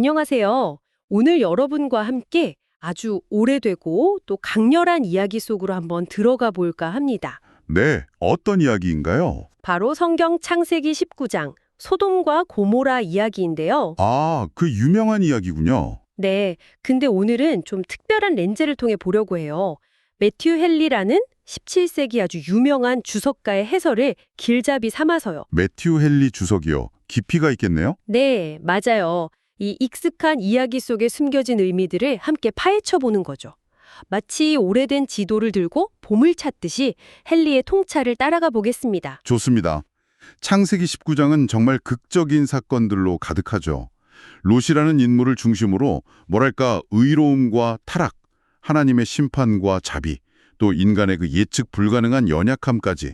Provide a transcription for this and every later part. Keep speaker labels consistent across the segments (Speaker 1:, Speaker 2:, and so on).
Speaker 1: 안녕하세요. 오늘 여러분과 함께 아주 오래되고 또 강렬한 이야기 속으로 한번 들어가 볼까 합니다.
Speaker 2: 네, 어떤 이야기인가요?
Speaker 1: 바로 성경 창세기 19장 소돔과 고모라 이야기인데요.
Speaker 2: 아, 그 유명한 이야기군요.
Speaker 1: 네, 근데 오늘은 좀 특별한 렌즈를 통해 보려고 해요. 매튜 헨리라는 17세기 아주 유명한 주석가의 해설을 길잡이 삼아서요.
Speaker 2: 매튜 헨리 주석이요. 깊이가 있겠네요?
Speaker 1: 네, 맞아요. 이 익숙한 이야기 속에 숨겨진 의미들을 함께 파헤쳐 보는 거죠. 마치 오래된 지도를 들고 보물 찾듯이 헨리의 통찰을 따라가 보겠습니다.
Speaker 2: 좋습니다. 창세기 19장은 정말 극적인 사건들로 가득하죠. 롯이라는 인물을 중심으로 뭐랄까 의로움과 타락, 하나님의 심판과 자비, 또 인간의 그 예측 불가능한 연약함까지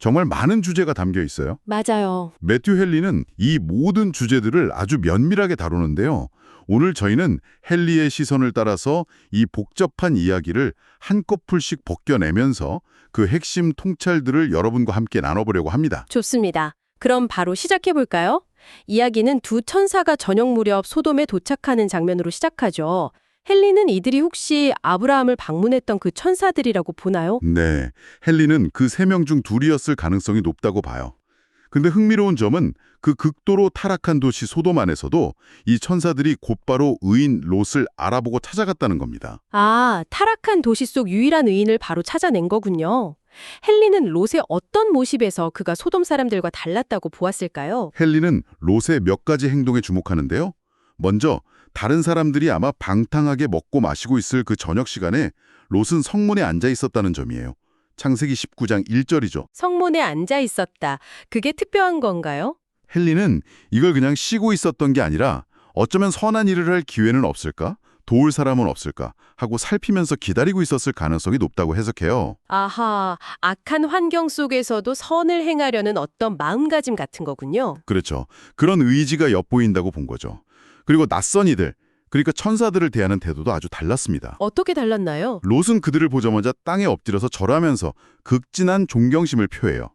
Speaker 2: 정말 많은 주제가 담겨 있어요.
Speaker 1: 맞아요.
Speaker 2: 매튜 헨리는 이 모든 주제들을 아주 면밀하게 다루는데요. 오늘 저희는 헨리의 시선을 따라서 이 복잡한 이야기를 한꺼풀씩 벗겨내면서 그 핵심 통찰들을 여러분과 함께 나눠보려고 합니다.
Speaker 1: 좋습니다. 그럼 바로 시작해 볼까요? 이야기는 두 천사가 저녁 무렵 소돔에 도착하는 장면으로 시작하죠. 헨리는 이들이 혹시 아브라함을 방문했던 그 천사들이라고 보나요?
Speaker 2: 네, 헨리는 그 세 명 중 둘이었을 가능성이 높다고 봐요. 근데 흥미로운 점은 그 극도로 타락한 도시 소돔 안에서도 이 천사들이 곧바로 의인 롯을 알아보고 찾아갔다는 겁니다.
Speaker 1: 아, 타락한 도시 속 유일한 의인을 바로 찾아낸 거군요. 헨리는 롯의 어떤 모습에서 그가 소돔 사람들과 달랐다고 보았을까요?
Speaker 2: 헨리는 롯의 몇 가지 행동에 주목하는데요. 먼저 다른 사람들이 아마 방탕하게 먹고 마시고 있을 그 저녁 시간에 롯은 성문에 앉아 있었다는 점이에요. 창세기 19장 1절이죠.
Speaker 1: 성문에 앉아 있었다. 그게 특별한 건가요?
Speaker 2: 헨리는 이걸 그냥 쉬고 있었던 게 아니라 어쩌면 선한 일을 할 기회는 없을까? 도울 사람은 없을까? 하고 살피면서 기다리고 있었을 가능성이 높다고 해석해요.
Speaker 1: 아하, 악한 환경 속에서도 선을 행하려는 어떤 마음가짐 같은 거군요.
Speaker 2: 그렇죠. 그런 의지가 엿보인다고 본 거죠. 그리고 낯선 이들, 그러니까 천사들을 대하는 태도도 아주 달랐습니다.
Speaker 1: 어떻게 달랐나요?
Speaker 2: 롯은 그들을 보자마자 땅에 엎드려서 절하면서 극진한 존경심을 표해요.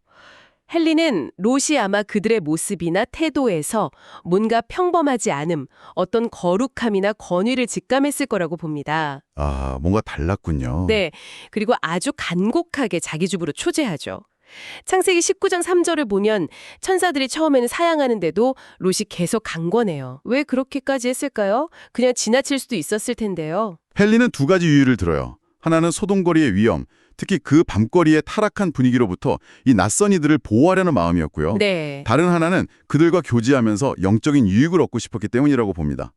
Speaker 1: 헨리는 롯이 아마 그들의 모습이나 태도에서 뭔가 평범하지 않음, 어떤 거룩함이나 권위를 직감했을 거라고 봅니다.
Speaker 2: 아, 뭔가 달랐군요.
Speaker 1: 네, 그리고 아주 간곡하게 자기 주부로 초대하죠. 창세기 19장 3절을 보면 천사들이 처음에는 사양하는데도 롯이 계속 강권해요. 왜 그렇게까지 했을까요? 그냥 지나칠 수도 있었을 텐데요.
Speaker 2: 헨리는 두 가지 이유를 들어요. 하나는 소돔거리의 위험, 특히 그 밤거리의 타락한 분위기로부터 이 낯선 이들을 보호하려는 마음이었고요.
Speaker 1: 네.
Speaker 2: 다른 하나는 그들과 교제하면서 영적인 유익을 얻고 싶었기 때문이라고 봅니다.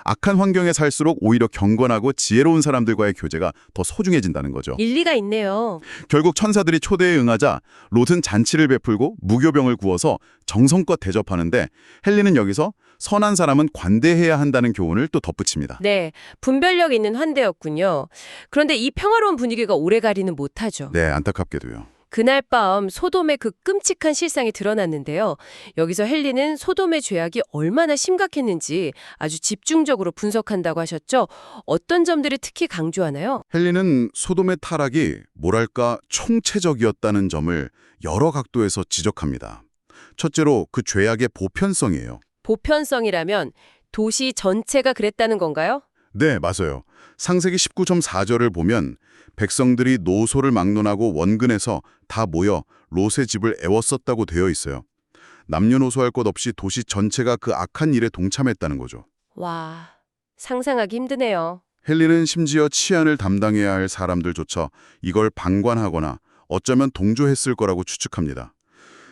Speaker 2: 악한 환경에 살수록 오히려 경건하고 지혜로운 사람들과의 교제가 더 소중해진다는 거죠.
Speaker 1: 일리가 있네요.
Speaker 2: 결국 천사들이 초대에 응하자 롯은 잔치를 베풀고 무교병을 구워서 정성껏 대접하는데 헨리는 여기서 선한 사람은 관대해야 한다는 교훈을 또 덧붙입니다.
Speaker 1: 네, 분별력 있는 환대였군요. 그런데 이 평화로운 분위기가 오래가리는 못하죠.
Speaker 2: 네, 안타깝게도요.
Speaker 1: 그날 밤 소돔의 그 끔찍한 실상이 드러났는데요. 여기서 헨리는 소돔의 죄악이 얼마나 심각했는지 아주 집중적으로 분석한다고 하셨죠. 어떤 점들을 특히 강조하나요?
Speaker 2: 헨리는 소돔의 타락이 뭐랄까 총체적이었다는 점을 여러 각도에서 지적합니다. 첫째로 그 죄악의 보편성이에요.
Speaker 1: 보편성이라면 도시 전체가 그랬다는 건가요?
Speaker 2: 네, 맞아요. 창세기 19.4절을 보면 백성들이 노소를 막론하고 원근에서 다 모여 롯의 집을 애웠었다고 되어 있어요. 남녀노소할 것 없이 도시 전체가 그 악한 일에 동참했다는 거죠.
Speaker 1: 와, 상상하기 힘드네요.
Speaker 2: 헨리는 심지어 치안을 담당해야 할 사람들조차 이걸 방관하거나 어쩌면 동조했을 거라고 추측합니다.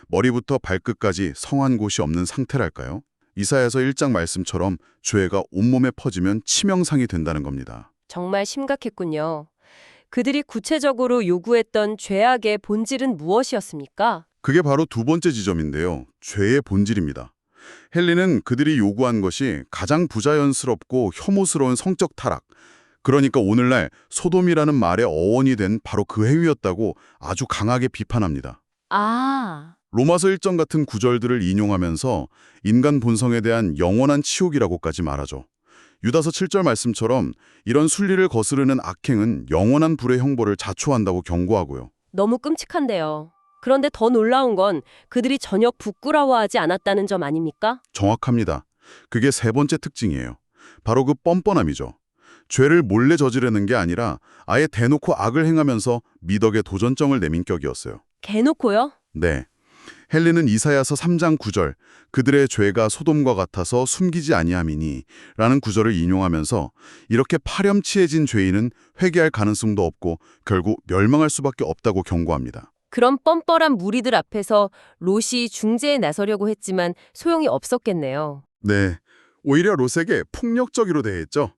Speaker 2: 머리부터 발끝까지 성한 곳이 없는 상태랄까요? 이사야서 1장 말씀처럼 죄가 온몸에 퍼지면 치명상이 된다는 겁니다.
Speaker 1: 정말 심각했군요. 그들이 구체적으로 요구했던 죄악의 본질은 무엇이었습니까?
Speaker 2: 그게 바로 두 번째 지점인데요. 죄의 본질입니다. 헨리는 그들이 요구한 것이 가장 부자연스럽고 혐오스러운 성적 타락, 그러니까 오늘날 소돔이라는 말의 어원이 된 바로 그 행위였다고 아주 강하게 비판합니다.
Speaker 1: 아,
Speaker 2: 로마서 1장 같은 구절들을 인용하면서 인간 본성에 대한 영원한 치욕이라고까지 말하죠. 유다서 7절 말씀처럼 이런 순리를 거스르는 악행은 영원한 불의 형벌을 자초한다고 경고하고요.
Speaker 1: 너무 끔찍한데요. 그런데 더 놀라운 건 그들이 전혀 부끄러워하지 않았다는 점 아닙니까?
Speaker 2: 정확합니다. 그게 세 번째 특징이에요. 바로 그 뻔뻔함이죠. 죄를 몰래 저지르는 게 아니라 아예 대놓고 악을 행하면서 미덕의 도전장을 내민 격이었어요.
Speaker 1: 개놓고요?
Speaker 2: 네. 헬리는 이사야서 3장 9절 그들의 죄가 소돔과 같아서 숨기지 아니함이니 라는 구절을 인용하면서 이렇게 파렴치해진 죄인은 회개할 가능성도 없고 결국 멸망할 수밖에 없다고 경고합니다.
Speaker 1: 그런 뻔뻔한 무리들 앞에서 롯이 중재에 나서려고 했지만 소용이 없었겠네요.
Speaker 2: 네. 오히려 롯에게 폭력적으로 대했죠.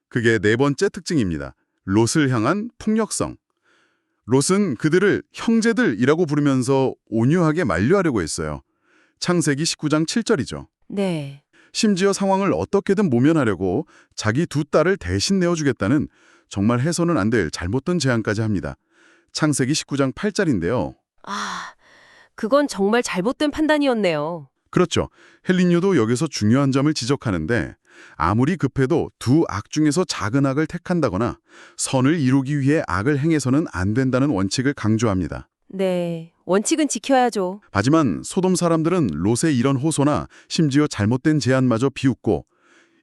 Speaker 2: 그게 네 번째 특징입니다. 롯을 향한 폭력성. 롯은 그들을 형제들이라고 부르면서 온유하게 만류하려고 했어요. 창세기 19장 7절이죠.
Speaker 1: 네.
Speaker 2: 심지어 상황을 어떻게든 모면하려고 자기 두 딸을 대신 내어주겠다는 정말 해서는 안 될 잘못된 제안까지 합니다. 창세기 19장 8절인데요.
Speaker 1: 아, 그건 정말 잘못된 판단이었네요.
Speaker 2: 그렇죠. 헬린요도 여기서 중요한 점을 지적하는데 아무리 급해도 두 악 중에서 작은 악을 택한다거나 선을 이루기 위해 악을 행해서는 안 된다는 원칙을 강조합니다.
Speaker 1: 네, 원칙은 지켜야죠.
Speaker 2: 하지만 소돔 사람들은 롯의 이런 호소나 심지어 잘못된 제안마저 비웃고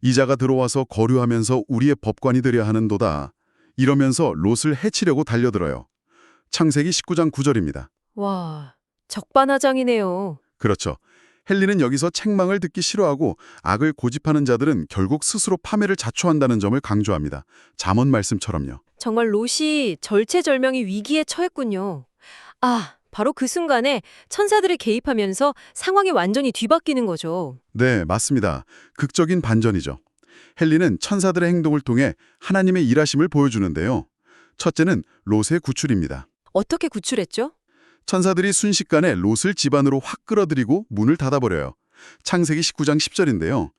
Speaker 2: 이자가 들어와서 거류하면서 우리의 법관이 되려 하는도다. 이러면서 롯을 해치려고 달려들어요. 창세기 19장 9절입니다.
Speaker 1: 와, 적반하장이네요.
Speaker 2: 그렇죠. 헬리는 여기서 책망을 듣기 싫어하고 악을 고집하는 자들은 결국 스스로 파멸을 자초한다는 점을 강조합니다. 잠언 말씀처럼요.
Speaker 1: 정말 롯이 절체절명의 위기에 처했군요. 아, 바로 그 순간에 천사들이 개입하면서 상황이 완전히 뒤바뀌는 거죠.
Speaker 2: 네, 맞습니다. 극적인 반전이죠. 헬리는 천사들의 행동을 통해 하나님의 일하심을 보여주는데요. 첫째는 롯의 구출입니다.
Speaker 1: 어떻게 구출했죠?
Speaker 2: 천사들이 순식간에 롯을 집 안으로 확 끌어들이고 문을 닫아버려요. 창세기 19장 10절인데요.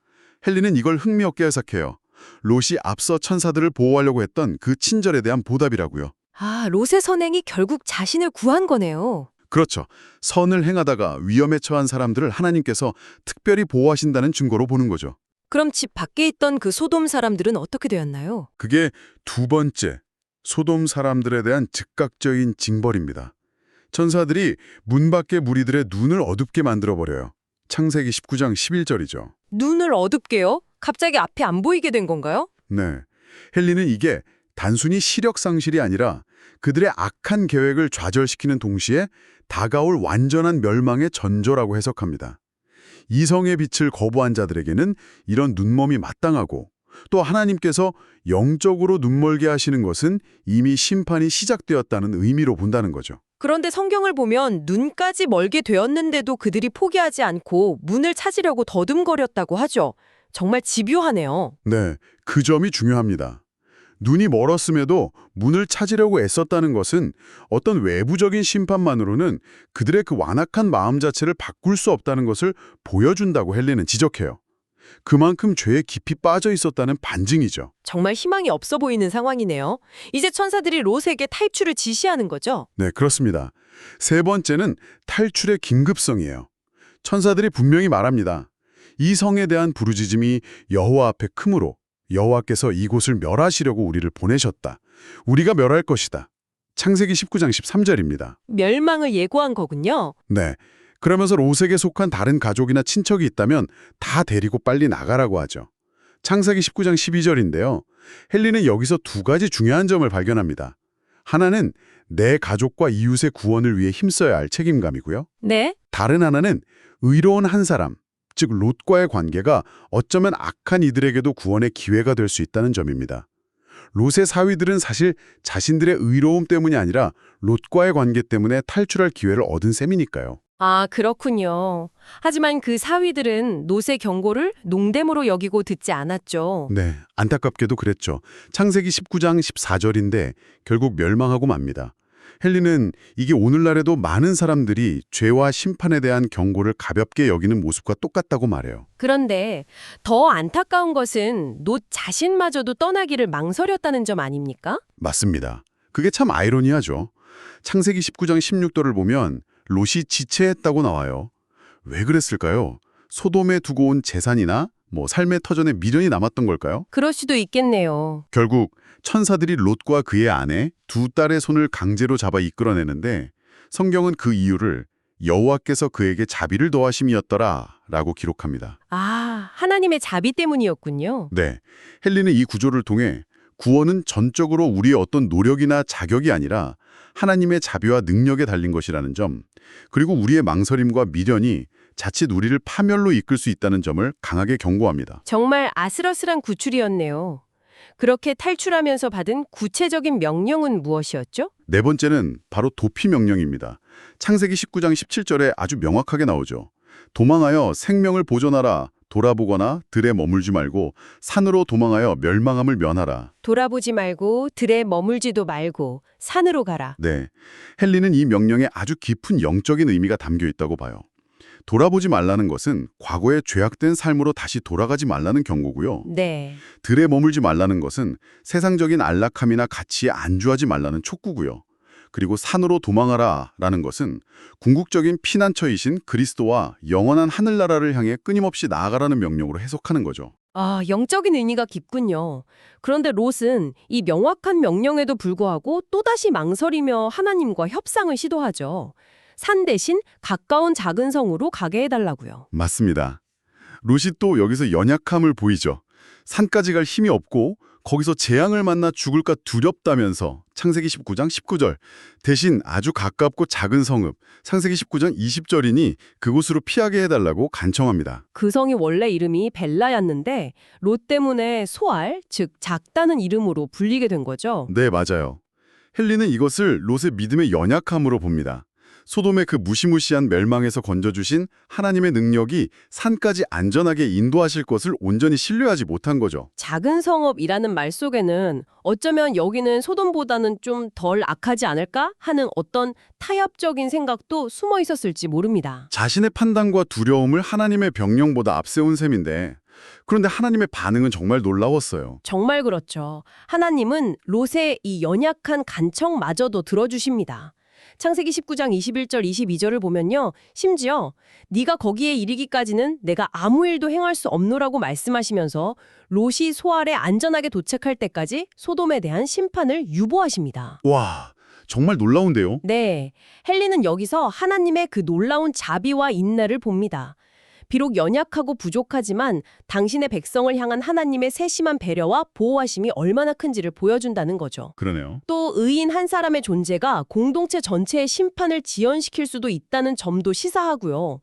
Speaker 2: 헬리는 이걸 흥미없게 해석해요. 롯이 앞서 천사들을 보호하려고 했던 그 친절에 대한 보답이라고요.
Speaker 1: 아, 롯의 선행이 결국 자신을 구한 거네요.
Speaker 2: 그렇죠. 선을 행하다가 위험에 처한 사람들을 하나님께서 특별히 보호하신다는 증거로 보는 거죠.
Speaker 1: 그럼 집 밖에 있던 그 소돔 사람들은 어떻게 되었나요?
Speaker 2: 그게 두 번째, 소돔 사람들에 대한 즉각적인 징벌입니다. 천사들이 문 밖의 무리들의 눈을 어둡게 만들어버려요. 창세기 19장 11절이죠.
Speaker 1: 눈을 어둡게요? 갑자기 앞이 안 보이게 된 건가요?
Speaker 2: 네. 헬리는 이게 단순히 시력 상실이 아니라 그들의 악한 계획을 좌절시키는 동시에 다가올 완전한 멸망의 전조라고 해석합니다. 이성의 빛을 거부한 자들에게는 이런 눈멈이 마땅하고 또 하나님께서 영적으로 눈멀게 하시는 것은 이미 심판이 시작되었다는 의미로 본다는 거죠.
Speaker 1: 그런데 성경을 보면 눈까지 멀게 되었는데도 그들이 포기하지 않고 문을 찾으려고 더듬거렸다고 하죠. 정말 집요하네요.
Speaker 2: 네, 그 점이 중요합니다. 눈이 멀었음에도 문을 찾으려고 애썼다는 것은 어떤 외부적인 심판만으로는 그들의 그 완악한 마음 자체를 바꿀 수 없다는 것을 보여준다고 헬레는 지적해요. 그만큼 죄에 깊이 빠져 있었다는 반증이죠.
Speaker 1: 정말 희망이 없어 보이는 상황이네요. 이제 천사들이 롯에게 탈출을 지시하는 거죠?
Speaker 2: 네, 그렇습니다. 세 번째는 탈출의 긴급성이에요. 천사들이 분명히 말합니다. 이 성에 대한 부르짖음이 여호와 앞에 크므로 여호와께서 이곳을 멸하시려고 우리를 보내셨다. 우리가 멸할 것이다. 창세기 19장 13절입니다.
Speaker 1: 멸망을 예고한 거군요.
Speaker 2: 네. 그러면서 롯에게 속한 다른 가족이나 친척이 있다면 다 데리고 빨리 나가라고 하죠. 창세기 19장 12절인데요. 헬리는 여기서 두 가지 중요한 점을 발견합니다. 하나는 내 가족과 이웃의 구원을 위해 힘써야 할 책임감이고요.
Speaker 1: 네?
Speaker 2: 다른 하나는 의로운 한 사람, 즉 롯과의 관계가 어쩌면 악한 이들에게도 구원의 기회가 될 수 있다는 점입니다. 롯의 사위들은 사실 자신들의 의로움 때문이 아니라 롯과의 관계 때문에 탈출할 기회를 얻은 셈이니까요.
Speaker 1: 아, 그렇군요. 하지만 그 사위들은 롯의 경고를 농담으로 여기고 듣지 않았죠.
Speaker 2: 네, 안타깝게도 그랬죠. 창세기 19장 14절인데 결국 멸망하고 맙니다. 헬리는 이게 오늘날에도 많은 사람들이 죄와 심판에 대한 경고를 가볍게 여기는 모습과 똑같다고 말해요.
Speaker 1: 그런데 더 안타까운 것은 롯 자신마저도 떠나기를 망설였다는 점 아닙니까?
Speaker 2: 맞습니다. 그게 참 아이러니하죠. 창세기 19장 16절을 보면 롯이 지체했다고 나와요. 왜 그랬을까요? 소돔에 두고 온 재산이나 삶의 터전에 미련이 남았던 걸까요?
Speaker 1: 그럴 수도 있겠네요.
Speaker 2: 결국 천사들이 롯과 그의 아내 두 딸의 손을 강제로 잡아 이끌어내는데 성경은 그 이유를 여호와께서 그에게 자비를 더하심이었더라 라고 기록합니다.
Speaker 1: 아, 하나님의 자비 때문이었군요.
Speaker 2: 네, 헨리는 이 구조를 통해 구원은 전적으로 우리의 어떤 노력이나 자격이 아니라 하나님의 자비와 능력에 달린 것이라는 점, 그리고 우리의 망설임과 미련이 자칫 우리를 파멸로 이끌 수 있다는 점을 강하게 경고합니다.
Speaker 1: 정말 아슬아슬한 구출이었네요. 그렇게 탈출하면서 받은 구체적인 명령은 무엇이었죠?
Speaker 2: 네 번째는 바로 도피 명령입니다. 창세기 19장 17절에 아주 명확하게 나오죠. 도망하여 생명을 보존하라. 돌아보거나 들에 머물지 말고 산으로 도망하여 멸망함을 면하라.
Speaker 1: 돌아보지 말고 들에 머물지도 말고 산으로 가라.
Speaker 2: 네, 헨리는 이 명령에 아주 깊은 영적인 의미가 담겨 있다고 봐요. 돌아보지 말라는 것은 과거의 죄악된 삶으로 다시 돌아가지 말라는 경고고요.
Speaker 1: 네.
Speaker 2: 들에 머물지 말라는 것은 세상적인 안락함이나 가치에 안주하지 말라는 촉구고요. 그리고 산으로 도망하라 라는 것은 궁극적인 피난처이신 그리스도와 영원한 하늘나라를 향해 끊임없이 나아가라는 명령으로 해석하는 거죠.
Speaker 1: 아, 영적인 의미가 깊군요. 그런데 롯은 이 명확한 명령에도 불구하고 또다시 망설이며 하나님과 협상을 시도하죠. 산 대신 가까운 작은 성으로 가게 해달라고요.
Speaker 2: 맞습니다. 롯이 또 여기서 연약함을 보이죠. 산까지 갈 힘이 없고 거기서 재앙을 만나 죽을까 두렵다면서 창세기 19장 19절 대신 아주 가깝고 작은 성읍 창세기 19장 20절이니 그곳으로 피하게 해달라고 간청합니다.
Speaker 1: 그 성이 원래 이름이 벨라였는데 롯 때문에 소알, 즉 작다는 이름으로 불리게 된 거죠.
Speaker 2: 네, 맞아요. 헨리는 이것을 롯의 믿음의 연약함으로 봅니다. 소돔의 그 무시무시한 멸망에서 건져주신 하나님의 능력이 산까지 안전하게 인도하실 것을 온전히 신뢰하지 못한 거죠.
Speaker 1: 작은 성읍이라는 말 속에는 어쩌면 여기는 소돔보다는 좀 덜 악하지 않을까 하는 어떤 타협적인 생각도 숨어 있었을지 모릅니다.
Speaker 2: 자신의 판단과 두려움을 하나님의 병령보다 앞세운 셈인데 그런데 하나님의 반응은 정말 놀라웠어요.
Speaker 1: 정말 그렇죠. 하나님은 롯의 이 연약한 간청마저도 들어주십니다. 창세기 19장 21절 22절을 보면요. 심지어 네가 거기에 이르기까지는 내가 아무 일도 행할 수 없노라고 말씀하시면서 롯이 소알에 안전하게 도착할 때까지 소돔에 대한 심판을 유보하십니다.
Speaker 2: 와, 정말 놀라운데요?
Speaker 1: 네, 헨리는 여기서 하나님의 그 놀라운 자비와 인내를 봅니다. 비록 연약하고 부족하지만 당신의 백성을 향한 하나님의 세심한 배려와 보호하심이 얼마나 큰지를 보여준다는 거죠.
Speaker 2: 그러네요.
Speaker 1: 또 의인 한 사람의 존재가 공동체 전체의 심판을 지연시킬 수도 있다는 점도 시사하고요.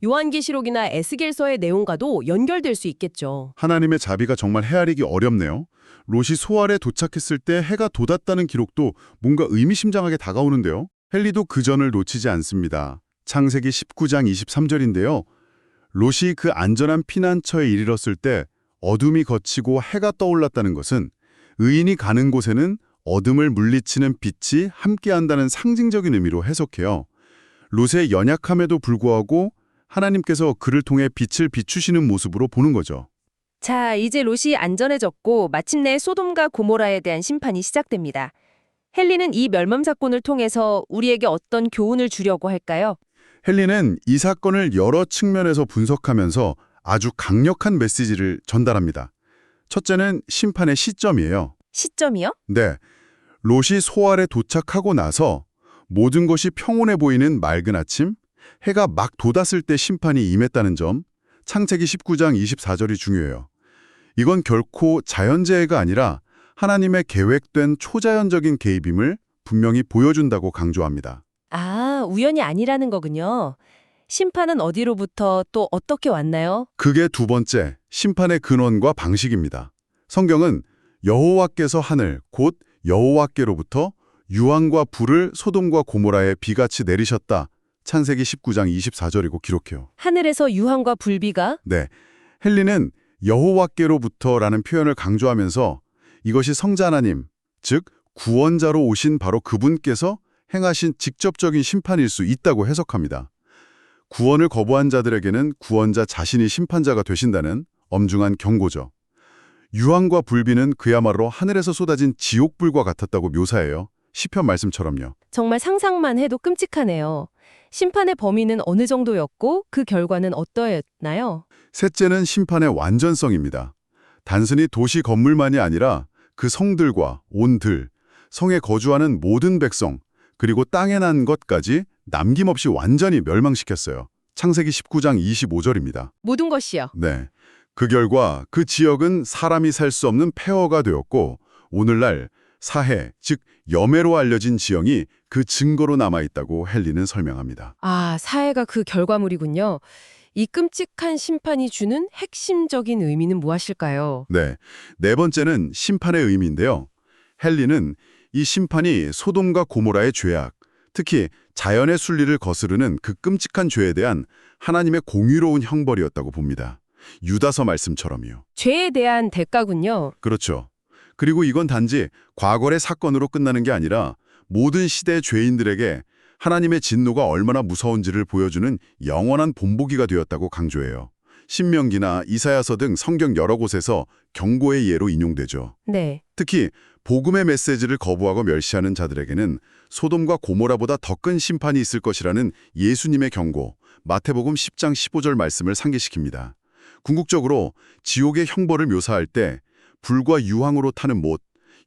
Speaker 1: 요한계시록이나 에스겔서의 내용과도 연결될 수 있겠죠.
Speaker 2: 하나님의 자비가 정말 헤아리기 어렵네요. 롯이 소알에 도착했을 때 해가 돋았다는 기록도 뭔가 의미심장하게 다가오는데요. 헨리도 그 전을 놓치지 않습니다. 창세기 19장 23절인데요. 롯이 그 안전한 피난처에 이르렀을 때 어둠이 걷히고 해가 떠올랐다는 것은 의인이 가는 곳에는 어둠을 물리치는 빛이 함께한다는 상징적인 의미로 해석해요. 롯의 연약함에도 불구하고 하나님께서 그를 통해 빛을 비추시는 모습으로 보는 거죠.
Speaker 3: 자, 이제 롯이 안전해졌고 마침내 소돔과 고모라에 대한 심판이 시작됩니다. 헨리는 이 멸망 사건을 통해서 우리에게 어떤 교훈을 주려고 할까요?
Speaker 2: 헨리는 이 사건을 여러 측면에서 분석하면서 아주 강력한 메시지를 전달합니다. 첫째는 심판의 시점이에요.
Speaker 3: 시점이요?
Speaker 2: 네, 롯이 소알에 도착하고 나서 모든 것이 평온해 보이는 맑은 아침, 해가 막 돋았을 때 심판이 임했다는 점, 창세기 19장 24절이 중요해요. 이건 결코 자연재해가 아니라 하나님의 계획된 초자연적인 개입임을 분명히 보여준다고 강조합니다.
Speaker 3: 아, 우연이 아니라는 거군요. 심판은 어디로부터 또 어떻게 왔나요?
Speaker 2: 그게 두 번째, 심판의 근원과 방식입니다. 성경은 여호와께서 하늘, 곧 여호와께로부터 유황과 불을 소돔과 고모라에 비같이 내리셨다. 창세기 19장 24절이고 기록해요.
Speaker 3: 하늘에서 유황과 불비가?
Speaker 2: 네, 헨리는 여호와께로부터라는 표현을 강조하면서 이것이 성자 하나님, 즉 구원자로 오신 바로 그분께서 행하신 직접적인 심판일 수 있다고 해석합니다. 구원을 거부한 자들에게는 구원자 자신이 심판자가 되신다는 엄중한 경고죠. 유황과 불비는 그야말로 하늘에서 쏟아진 지옥불과 같았다고 묘사해요. 시편 말씀처럼요.
Speaker 3: 정말 상상만 해도 끔찍하네요. 심판의 범위는 어느 정도였고 그 결과는 어떠했나요?
Speaker 2: 셋째는 심판의 완전성입니다. 단순히 도시 건물만이 아니라 그 성들과 온 들, 성에 거주하는 모든 백성, 그리고 땅에 난 것까지 남김없이 완전히 멸망시켰어요. 창세기 19장 25절입니다.
Speaker 1: 모든 것이요.
Speaker 2: 네. 그 결과 그 지역은 사람이 살 수 없는 폐허가 되었고 오늘날 사해, 즉 여매로 알려진 지형이 그 증거로 남아있다고 헨리는 설명합니다.
Speaker 1: 아, 사회가 그 결과물이군요. 이 끔찍한 심판이 주는 핵심적인 의미는 무엇일까요?
Speaker 2: 네. 네 번째는 심판의 의미인데요. 헨리는 이 심판이 소돔과 고모라의 죄악, 특히 자연의 순리를 거스르는 그 끔찍한 죄에 대한 하나님의 공의로운 형벌이었다고 봅니다. 유다서 말씀처럼요.
Speaker 1: 죄에 대한 대가군요.
Speaker 2: 그렇죠. 그리고 이건 단지 과거의 사건으로 끝나는 게 아니라 모든 시대의 죄인들에게 하나님의 진노가 얼마나 무서운지를 보여주는 영원한 본보기가 되었다고 강조해요. 신명기나 이사야서 등 성경 여러 곳에서 경고의 예로 인용되죠.
Speaker 1: 네.
Speaker 2: 특히 복음의 메시지를 거부하고 멸시하는 자들에게는 소돔과 고모라보다 더 큰 심판이 있을 것이라는 예수님의 경고, 마태복음 10장 15절 말씀을 상기시킵니다. 궁극적으로 지옥의 형벌을 묘사할 때 불과 유황으로 타는 못,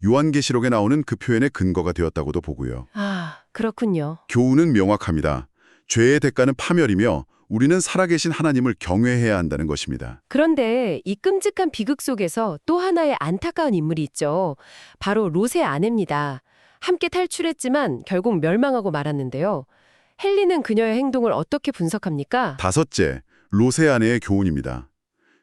Speaker 2: 요한계시록에 나오는 그 표현의 근거가 되었다고도 보고요.
Speaker 1: 아, 그렇군요.
Speaker 2: 교훈은 명확합니다. 죄의 대가는 파멸이며 우리는 살아계신 하나님을 경외해야 한다는 것입니다.
Speaker 1: 그런데 이 끔찍한 비극 속에서 또 하나의 안타까운 인물이 있죠. 바로 롯의 아내입니다. 함께 탈출했지만 결국 멸망하고 말았는데요. 헨리는 그녀의 행동을 어떻게 분석합니까?
Speaker 2: 다섯째, 롯의 아내의 교훈입니다.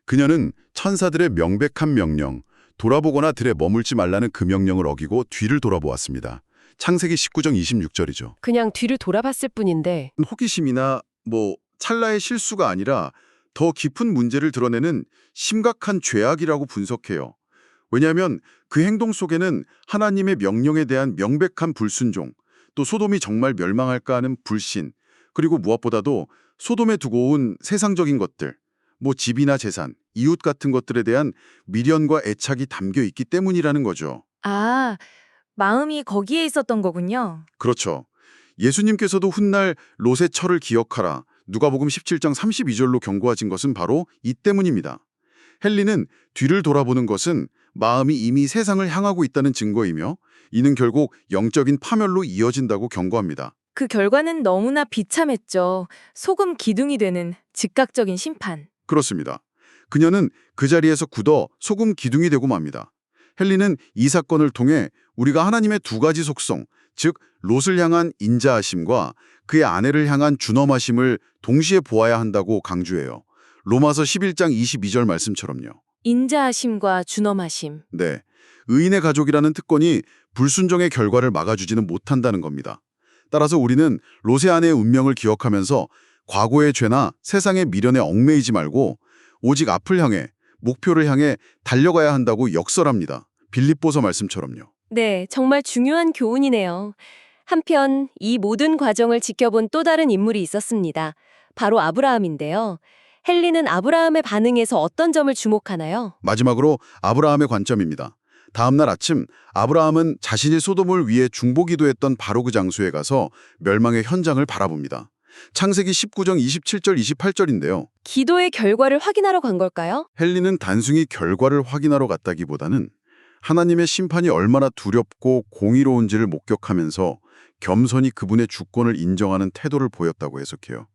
Speaker 2: 그녀는 천사들의 명백한 명령, 돌아보거나 들에 머물지 말라는 그 명령을 어기고 뒤를 돌아보았습니다. 창세기 19장 26절이죠.
Speaker 1: 그냥 뒤를 돌아봤을 뿐인데
Speaker 4: 호기심이나 찰나의 실수가 아니라 더 깊은 문제를 드러내는 심각한 죄악이라고 분석해요. 왜냐하면 그 행동 속에는 하나님의 명령에 대한 명백한 불순종, 또 소돔이 정말 멸망할까 하는 불신, 그리고 무엇보다도 소돔에 두고 온 세상적인 것들, 집이나 재산, 이웃 같은 것들에 대한 미련과 애착이 담겨 있기 때문이라는 거죠.
Speaker 5: 아, 마음이 거기에 있었던 거군요.
Speaker 4: 그렇죠. 예수님께서도 훗날 롯의 철을 기억하라, 누가복음 17장 32절로 경고하신 것은 바로 이 때문입니다. 헨리는 뒤를 돌아보는 것은 마음이 이미 세상을 향하고 있다는 증거이며 이는 결국 영적인 파멸로 이어진다고 경고합니다.
Speaker 5: 그 결과는 너무나 비참했죠. 소금 기둥이 되는 즉각적인 심판.
Speaker 4: 그렇습니다. 그녀는 그 자리에서 굳어 소금 기둥이 되고 맙니다. 헨리는 이 사건을 통해 우리가 하나님의 두 가지 속성, 즉 롯을 향한 인자하심과 그의 아내를 향한 준엄하심을 동시에 보아야 한다고 강조해요. 로마서 11장 22절 말씀처럼요.
Speaker 5: 인자하심과 준엄하심.
Speaker 4: 네, 의인의 가족이라는 특권이 불순종의 결과를 막아주지는 못한다는 겁니다. 따라서 우리는 롯의 아내의 운명을 기억하면서 과거의 죄나 세상의 미련에 얽매이지 말고 오직 앞을 향해, 목표를 향해 달려가야 한다고 역설합니다. 빌립보서 말씀처럼요.
Speaker 3: 네, 정말 중요한 교훈이네요. 한편 이 모든 과정을 지켜본 또 다른 인물이 있었습니다. 바로 아브라함인데요. 헨리는 아브라함의 반응에서 어떤 점을 주목하나요?
Speaker 4: 마지막으로 아브라함의 관점입니다. 다음 날 아침 아브라함은 자신이 소돔을 위해 중보기도했던 바로 그 장소에 가서 멸망의 현장을 바라봅니다. 창세기 19장 27절 28절인데요.
Speaker 3: 기도의 결과를 확인하러 간 걸까요?
Speaker 4: 헨리는 단순히 결과를 확인하러 갔다기보다는 하나님의 심판이 얼마나 두렵고 공의로운지를 목격하면서 겸손히 그분의 주권을 인정하는 태도를 보였다고 해석해요.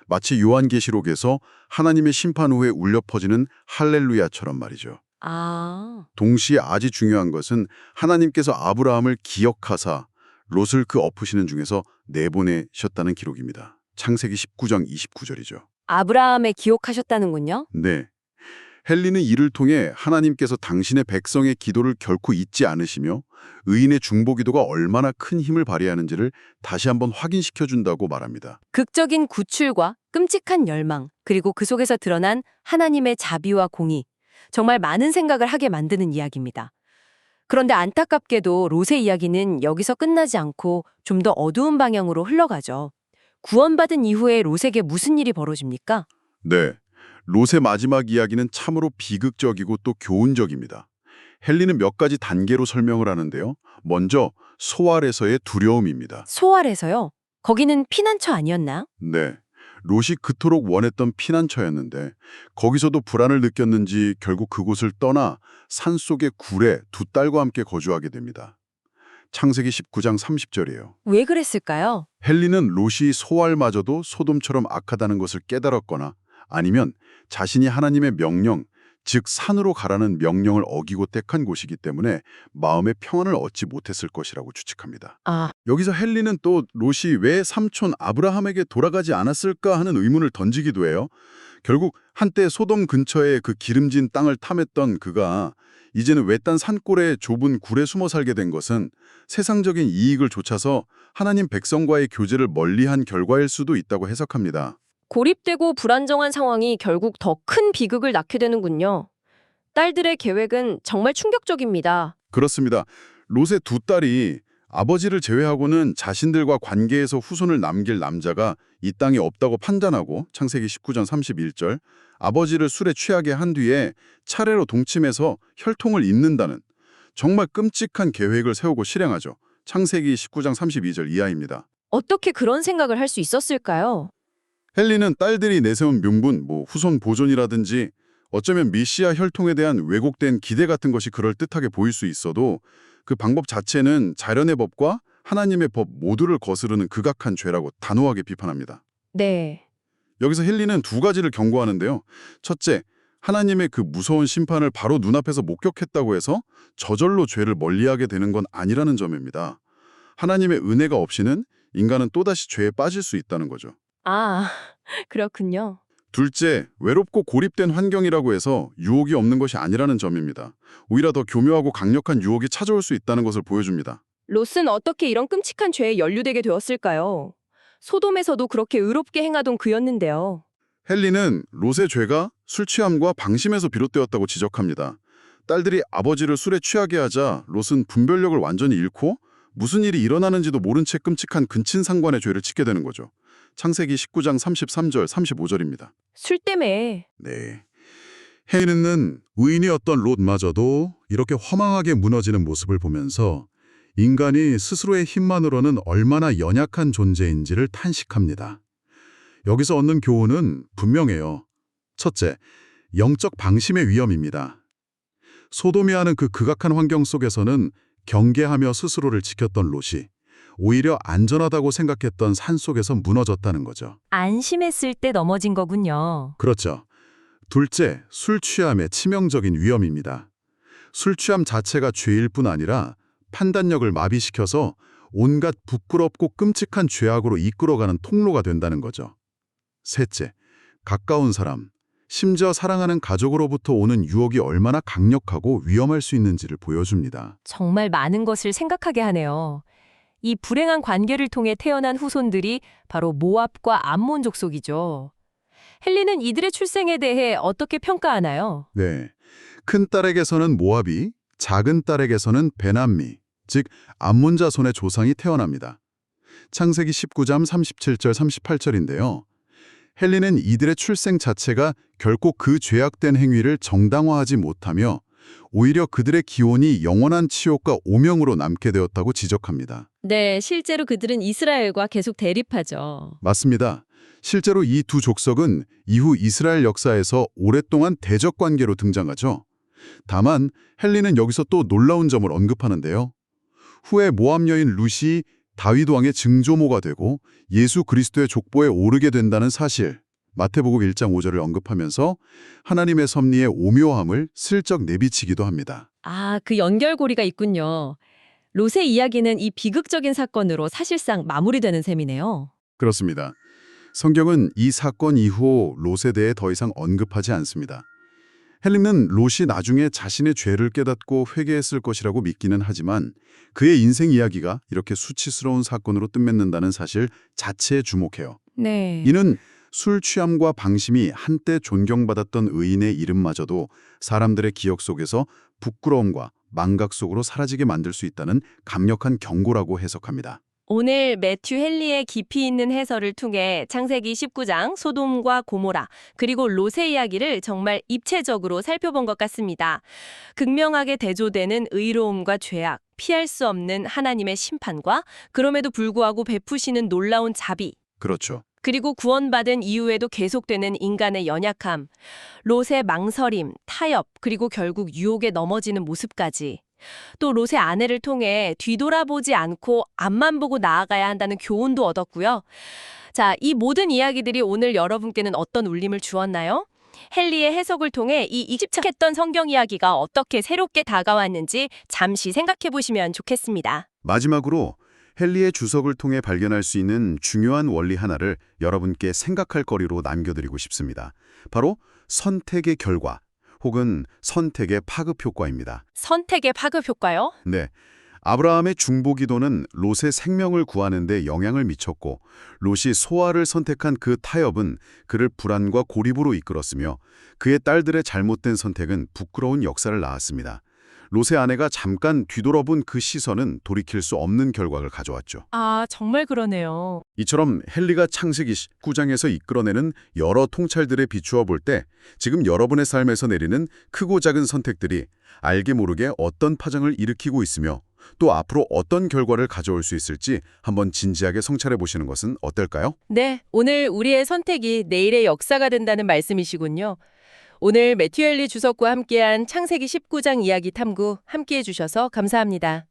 Speaker 4: 마치 요한계시록에서 하나님의 심판 후에 울려 퍼지는 할렐루야처럼 말이죠.
Speaker 3: 아,
Speaker 4: 동시에 아주 중요한 것은 하나님께서 아브라함을 기억하사 롯을 그 엎으시는 중에서 내보내셨다는 기록입니다. 창세기 19장 29절이죠.
Speaker 3: 아브라함의 기억하셨다는군요.
Speaker 4: 네. 헨리는 이를 통해 하나님께서 당신의 백성의 기도를 결코 잊지 않으시며 의인의 중보기도가 얼마나 큰 힘을 발휘하는지를 다시 한번 확인시켜준다고 말합니다.
Speaker 3: 극적인 구출과 끔찍한 열망, 그리고 그 속에서 드러난 하나님의 자비와 공의. 정말 많은 생각을 하게 만드는 이야기입니다. 그런데 안타깝게도 롯의 이야기는 여기서 끝나지 않고 좀 더 어두운 방향으로 흘러가죠. 구원받은 이후에 롯에게 무슨 일이 벌어집니까?
Speaker 4: 네. 롯의 마지막 이야기는 참으로 비극적이고 또 교훈적입니다. 헨리는 몇 가지 단계로 설명을 하는데요. 먼저 소알에서의 두려움입니다.
Speaker 3: 소알에서요? 거기는 피난처 아니었나?
Speaker 4: 네. 롯이 그토록 원했던 피난처였는데 거기서도 불안을 느꼈는지 결국 그곳을 떠나 산속의 굴에 두 딸과 함께 거주하게 됩니다. 창세기 19장 30절이에요.
Speaker 3: 왜 그랬을까요?
Speaker 4: 헨리는 롯이 소알마저도 소돔처럼 악하다는 것을 깨달았거나 아니면 자신이 하나님의 명령, 즉 산으로 가라는 명령을 어기고 택한 곳이기 때문에 마음의 평안을 얻지 못했을 것이라고 추측합니다.
Speaker 3: 아,
Speaker 4: 여기서 헨리는 또 롯이 왜 삼촌 아브라함에게 돌아가지 않았을까 하는 의문을 던지기도 해요. 결국 한때 소돔 근처에 그 기름진 땅을 탐했던 그가 이제는 외딴 산골에 좁은 굴에 숨어 살게 된 것은 세상적인 이익을 좇아서 하나님 백성과의 교제를 멀리한 결과일 수도 있다고 해석합니다.
Speaker 3: 고립되고 불안정한 상황이 결국 더 큰 비극을 낳게 되는군요. 딸들의 계획은 정말 충격적입니다.
Speaker 4: 그렇습니다. 롯의 두 딸이 아버지를 제외하고는 자신들과 관계에서 후손을 남길 남자가 이 땅에 없다고 판단하고 창세기 19장 31절 아버지를 술에 취하게 한 뒤에 차례로 동침해서 혈통을 잇는다는 정말 끔찍한 계획을 세우고 실행하죠. 창세기 19장 32절 이하입니다.
Speaker 3: 어떻게 그런 생각을 할 수 있었을까요?
Speaker 4: 헨리는 딸들이 내세운 명분, 후손 보존이라든지 어쩌면 메시아 혈통에 대한 왜곡된 기대 같은 것이 그럴듯하게 보일 수 있어도 그 방법 자체는 자연의 법과 하나님의 법 모두를 거스르는 극악한 죄라고 단호하게 비판합니다.
Speaker 3: 네.
Speaker 4: 여기서 헨리는 두 가지를 경고하는데요. 첫째, 하나님의 그 무서운 심판을 바로 눈앞에서 목격했다고 해서 저절로 죄를 멀리하게 되는 건 아니라는 점입니다. 하나님의 은혜가 없이는 인간은 또다시 죄에 빠질 수 있다는 거죠.
Speaker 3: 아, 그렇군요.
Speaker 4: 둘째, 외롭고 고립된 환경이라고 해서 유혹이 없는 것이 아니라는 점입니다. 오히려 더 교묘하고 강력한 유혹이 찾아올 수 있다는 것을 보여줍니다.
Speaker 3: 롯은 어떻게 이런 끔찍한 죄에 연루되게 되었을까요? 소돔에서도 그렇게 의롭게 행하던 그였는데요.
Speaker 4: 헨리는 롯의 죄가 술 취함과 방심에서 비롯되었다고 지적합니다. 딸들이 아버지를 술에 취하게 하자 롯은 분별력을 완전히 잃고 무슨 일이 일어나는지도 모른 채 끔찍한 근친상간의 죄를 짓게 되는 거죠. 창세기 19장 33절, 35절입니다.
Speaker 3: 술 때문에.
Speaker 4: 네.
Speaker 2: 헨리는 의인이었던 롯마저도 이렇게 허망하게 무너지는 모습을 보면서 인간이 스스로의 힘만으로는 얼마나 연약한 존재인지를 탄식합니다. 여기서 얻는 교훈은 분명해요. 첫째, 영적 방심의 위험입니다. 소돔이라는 그 극악한 환경 속에서는 경계하며 스스로를 지켰던 롯이 오히려 안전하다고 생각했던 산속에서 무너졌다는 거죠.
Speaker 3: 안심했을 때 넘어진 거군요.
Speaker 2: 그렇죠. 둘째, 술 취함의 치명적인 위험입니다. 술 취함 자체가 죄일 뿐 아니라 판단력을 마비시켜서 온갖 부끄럽고 끔찍한 죄악으로 이끌어가는 통로가 된다는 거죠. 셋째, 가까운 사람, 심지어 사랑하는 가족으로부터 오는 유혹이 얼마나 강력하고 위험할 수 있는지를 보여줍니다.
Speaker 3: 정말 많은 것을 생각하게 하네요. 이 불행한 관계를 통해 태어난 후손들이 바로 모압과 암몬 족속이죠. 헨리는 이들의 출생에 대해 어떻게 평가하나요?
Speaker 2: 네, 큰 딸에게서는 모압이, 작은 딸에게서는 베남미, 즉 암몬 자손의 조상이 태어납니다. 창세기 19장 37절 38절인데요. 헨리는 이들의 출생 자체가 결코 그 죄악된 행위를 정당화하지 못하며 오히려 그들의 기원이 영원한 치욕과 오명으로 남게 되었다고 지적합니다.
Speaker 3: 네, 실제로 그들은 이스라엘과 계속 대립하죠.
Speaker 2: 맞습니다. 실제로 이 두 족속은 이후 이스라엘 역사에서 오랫동안 대적 관계로 등장하죠. 다만 헨리는 여기서 또 놀라운 점을 언급하는데요. 후에 모압 여인 룻이 다윗 왕의 증조모가 되고 예수 그리스도의 족보에 오르게 된다는 사실, 마태복음 1장 5절을 언급하면서 하나님의 섭리의 오묘함을 슬쩍 내비치기도 합니다.
Speaker 3: 아, 그 연결고리가 있군요. 롯의 이야기는 이 비극적인 사건으로 사실상 마무리되는 셈이네요.
Speaker 2: 그렇습니다. 성경은 이 사건 이후 롯에 대해 더 이상 언급하지 않습니다. 헨리는 롯이 나중에 자신의 죄를 깨닫고 회개했을 것이라고 믿기는 하지만 그의 인생 이야기가 이렇게 수치스러운 사건으로 끝맺는다는 사실 자체에 주목해요.
Speaker 3: 네.
Speaker 2: 이는 술 취함과 방심이 한때 존경받았던 의인의 이름마저도 사람들의 기억 속에서 부끄러움과 망각 속으로 사라지게 만들 수 있다는 강력한 경고라고 해석합니다.
Speaker 3: 오늘 매튜 헨리의 깊이 있는 해설을 통해 창세기 19장 소돔과 고모라 그리고 롯의 이야기를 정말 입체적으로 살펴본 것 같습니다. 극명하게 대조되는 의로움과 죄악, 피할 수 없는 하나님의 심판과 그럼에도 불구하고 베푸시는 놀라운 자비,
Speaker 2: 그렇죠.
Speaker 3: 그리고 구원받은 이후에도 계속되는 인간의 연약함, 롯의 망설임, 타협, 그리고 결국 유혹에 넘어지는 모습까지. 또 롯의 아내를 통해 뒤돌아보지 않고 앞만 보고 나아가야 한다는 교훈도 얻었고요. 자, 이 모든 이야기들이 오늘 여러분께는 어떤 울림을 주었나요? 헨리의 해석을 통해 이 익숙했던 성경 이야기가 어떻게 새롭게 다가왔는지 잠시 생각해 보시면 좋겠습니다.
Speaker 4: 마지막으로 헨리의 주석을 통해 발견할 수 있는 중요한 원리 하나를 여러분께 생각할 거리로 남겨드리고 싶습니다. 바로 선택의 결과 혹은 선택의 파급 효과입니다.
Speaker 3: 선택의 파급 효과요?
Speaker 4: 네. 아브라함의 중보기도는 롯의 생명을 구하는 데 영향을 미쳤고 롯이 소아를 선택한 그 타협은 그를 불안과 고립으로 이끌었으며 그의 딸들의 잘못된 선택은 부끄러운 역사를 낳았습니다. 롯의 아내가 잠깐 뒤돌아본 그 시선은 돌이킬 수 없는 결과를 가져왔죠.
Speaker 3: 아, 정말 그러네요.
Speaker 4: 이처럼 헨리가 창세기 19장에서 이끌어내는 여러 통찰들에 비추어 볼 때 지금 여러분의 삶에서 내리는 크고 작은 선택들이 알게 모르게 어떤 파장을 일으키고 있으며 또 앞으로 어떤 결과를 가져올 수 있을지 한번 진지하게 성찰해 보시는 것은 어떨까요?
Speaker 3: 네, 오늘 우리의 선택이 내일의 역사가 된다는 말씀이시군요. 오늘 매튜 헨리 주석과 함께한 창세기 19장 이야기 탐구 함께해 주셔서 감사합니다.